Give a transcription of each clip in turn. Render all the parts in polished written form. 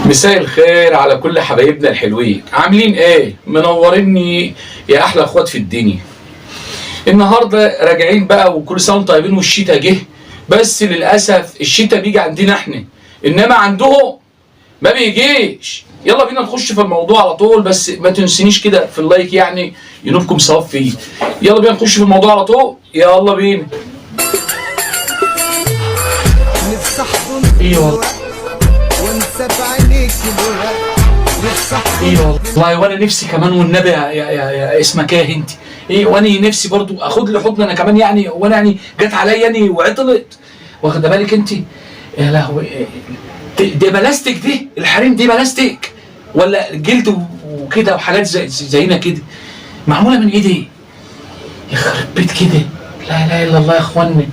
مساء الخير على كل حبايبنا الحلوين، عاملين ايه؟ منوريني يا احلى اخوات في الدنيا. النهارده راجعين بقى وكل سنه وانتم طيبين والشتاء جه، بس للاسف الشتاء بيجي عندنا احنا، انما عندهم ما بيجيش. يلا بينا نخش في الموضوع على طول، بس ما تنسينيش كده في اللايك يعني ينوبكم ثواب فيه. يلا بينا نخش في الموضوع على طول، يلا بينا. ايوه ايوه والله، وانا نفسي كمان والنبي يا اسمك ايه انت؟ ايه، وانا نفسي برضو اخد لي حضن انا كمان يعني، وانا يعني جت عليا يعني وعطلت، واخده بالك انت؟ يا لهوي، دي بلاستيك، دي الحريم دي بلاستيك ولا جلد وكده وحاجات زينا كده؟ معموله من ايه دي؟ يخرب بيت كده، لا اله الا الله يا اخواني.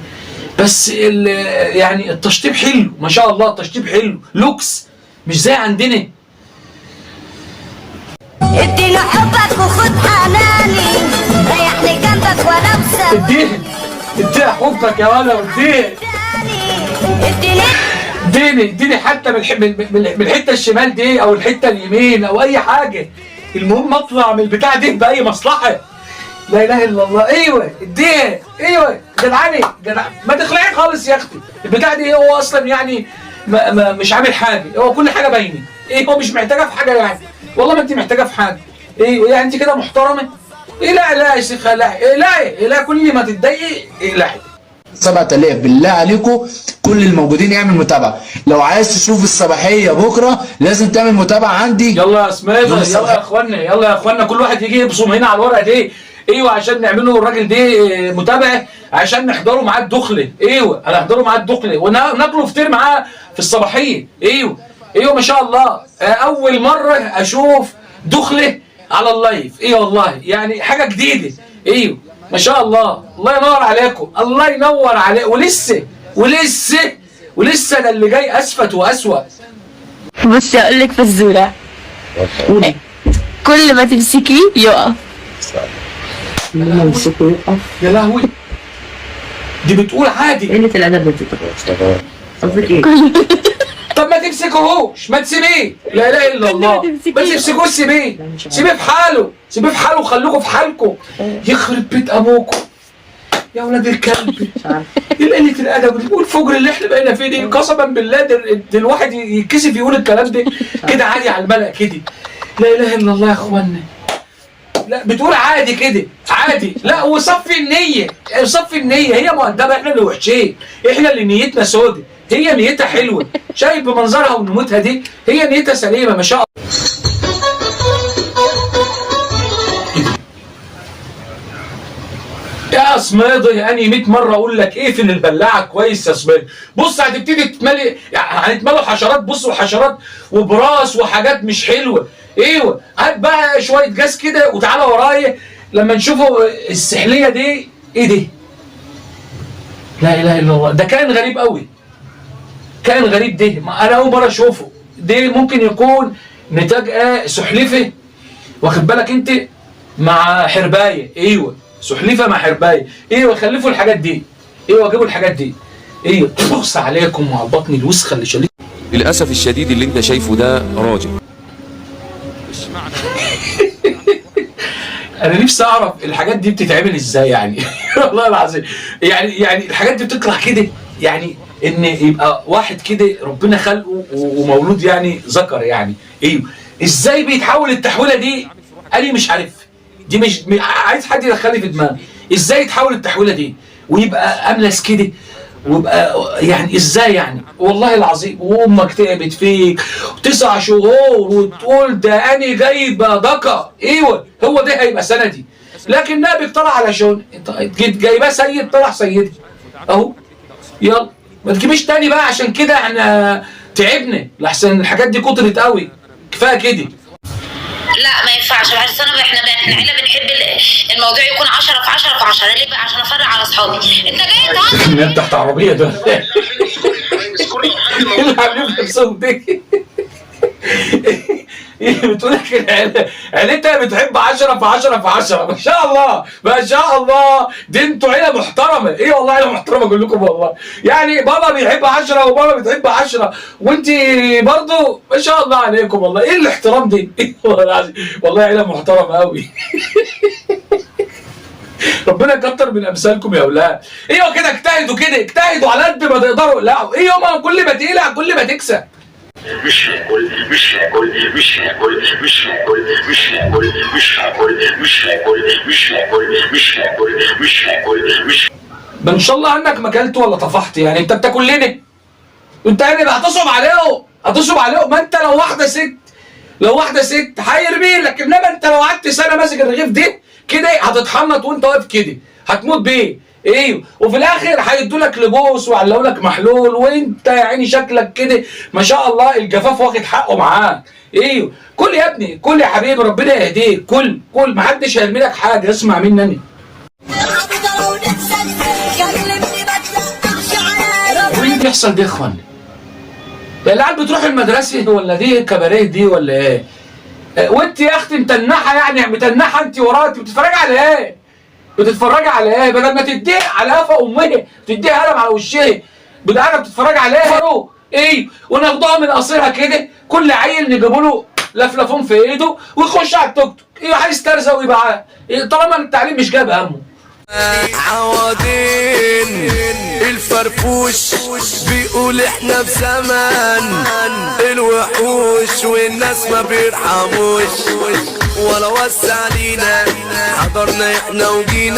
بس يعني التشطيب حلو ما شاء الله، التشطيب حلو لوكس مش زي عندنا. اديني حبك وخد حناني، ريحني جنبك وانا مسوي. اديها حبك يا ولد، اديني حتى من الحته الشمال دي او الحته اليمين او اي حاجه، المهم اطلع من البتاع دي باي مصلحه. لا اله الا الله. ايوه اديها، ايوه جدعاني ما تخلعي خالص يا اختي. البتاع دي هو اصلا يعني ما مش عامل حاجه، هو كل حاجه باينه. ايه، هو مش محتاجه في حاجه يعني، والله ما انت محتاجه في حاجه. ايه يعني انت كده محترمه؟ ايه لا يا شيخه، لا كل ما تتضايقي لا. 7000 بالله عليكم كل الموجودين يعمل متابعه. لو عايز تشوف الصباحيه بكره لازم تعمل متابعه عندي. يلا يا سميدة، يلا يا اخوانا كل واحد يجي يبصم هنا على الورقه دي. ايوه عشان نعمله الراجل دي متابعه، عشان نحضره معاه الدخله. ايوه هنحضره معاه الدخله وناكله فطير معاه في الصباحيه. ايوه ما شاء الله، اول مره اشوف دخله على اللايف. ايه والله يعني حاجه جديده. ايوه ما شاء الله، الله ينور عليكم، الله ينور عليكم. ولسه ده اللي جاي اسفت واسوأ. بصي اقول لك فزوره، كل ما تمسكيه يقف. يا لهوي، دي بتقول عادي. قلة الادب دي قصدك ايه؟ طب ما تمسكوهوش، ما تسيبيه. لا اله الا الله، ما تمسكوش، سيبيه في حاله وخلوكوا في حالكم. يخرب بيت ابوكم يا ولاد الكلب. ايه قله الادب والفجر اللي احنا بقينا فيه دي؟ قسما بالله ده الواحد يتكسف يقول الكلام ده كده عادي على الملأ كده. لا اله الا الله يا اخوانا. لا بتقول عادي كده عادي، لا وصفي النية، هي مؤدبة، احنا اللي وحشين، احنا اللي نيتنا سودة، هي نيتها حلوة. شايف بمنظرها ونموتها دي، هي نيتها سليمة ما شاء الله. يا سميضة يعني 100 مرة اقول لك اقفل البلاعة كويس يا سميضة. بص هتبتدي تتملي، يعني هنتملوا حشرات. بص وحشرات وبراس وحاجات مش حلوة. ايوه هات بقى شويه جاز كده وتعالى ورايا لما نشوفوا السحليه دي. ايه دي؟ لا اله الا الله، ده كائن غريب قوي، كائن غريب. ده انا اول مره اشوفه. ده ممكن يكون نتاج سحلفه، واخد بالك انت، مع حربايه. ايوه سحلفه مع حربايه. ايوه خلفوا الحاجات دي، ايوه جيبوا الحاجات دي. ايوه بص عليكم وعلى البطن الوسخه اللي شالت. للاسف الشديد اللي انت شايفه ده راجل. انا نفسي اعرف الحاجات دي بتتعمل ازاي يعني. والله العظيم يعني الحاجات دي بتطلع كده، يعني ان يبقى واحد كده ربنا خلقه ومولود يعني ذكر يعني. ايوه ازاي بيتحول التحويله دي؟ انا مش عارف، دي مش عايز حد يدخلني في دماغي ازاي يتحول التحويله دي ويبقى املس كده، ويبقى يعني ازاي يعني؟ والله العظيم. وامك تعبت فيك 9 شهور وتقول ده انا جايبه ذكر. ايوه هو ده هيبقى سندي، لكن نابك طلع على شون، جيت جايباه سيد طلع سيدي اهو. يلا ما تجيبيش تاني بقى، عشان كده احنا تعبنا لحسن الحاجات دي كترت قوي، كفايه كده. لا ما ينفعش، عشان احنا عيله بنحب الموضوع يكون 10 في 10 في 10. ليه بقى؟ عشان افرق على اصحابي. انت جاي الناس تحت عربيه دول اللي عاملين نفسهم دي. بتقول لك عيلتها بتحب 10 في 10 في 10. ما شاء الله ما شاء الله، دي انتوا عيله محترمه. ايه والله عيله محترمه اقول لكم والله. يعني بابا بيحب 10 وماما بتحب 10 وانت برضه ما شاء الله عليكم والله. ايه الاحترام دي؟ ايه والله العظيم والله عيله محترمه قوي. ربنا يكتر من امثالكم يا اولاد. ايوه كده اجتهدوا، كده اجتهدوا على قد ما تقدروا. لا ايوه، ما كل ما تقلع كل ما تكسب. مش هاكل مش هاكل مش هاكل مش هاكل مش هاكل مش هاكل مش هاكل مش هاكل مش هاكل مش هاكل مش. ان شاء الله عنك ما اكلت ولا طفحت، يعني انت بتاكل ليه؟ انت يعني هتصعب عليهم، هتصعب عليهم. ما انت لو واحده ست هيرمي لك، انما انت لو قعدت سنه ماسك الرغيف دي كده هتتحنط وانت واقف كده، هتموت بيه. ايوه، وفي الاخر هيدوا لك لبوس ويعلقوا لك محلول، وانت يا عيني شكلك كده ما شاء الله الجفاف واخد حقه معاك. ايوه كل يا ابني، كل يا حبيبي، ربنا يهديك. كل محدش هيرمي لك حاجه، اسمع مني. وايه اللي بيحصل ده يا اخوانا؟ يا العيال بتروح المدرسه ولا دي كباريه دي ولا ايه؟ وانت يا اختي متنحه، يعني متنحه انت وراك بتتفرجي على ايه؟ بتتفرجي على ايه؟ بدل ما تديها على قفا امها تديها قلم على وشها، بدأنا بتتفرجي على ايه؟ ايه؟ وناخدوها من قصيرها كده، كل عيل نجيبوا له لفلفون في ايده ويخش على التوك توك، ايه عايز ترزق ويبقى طالما التعليم مش جايب همه. عوضين الفرفوش بيقول احنا في زمان الوحوش والناس ما بيرحموش، ولا وسع لينا حضرنا احنا وجينا.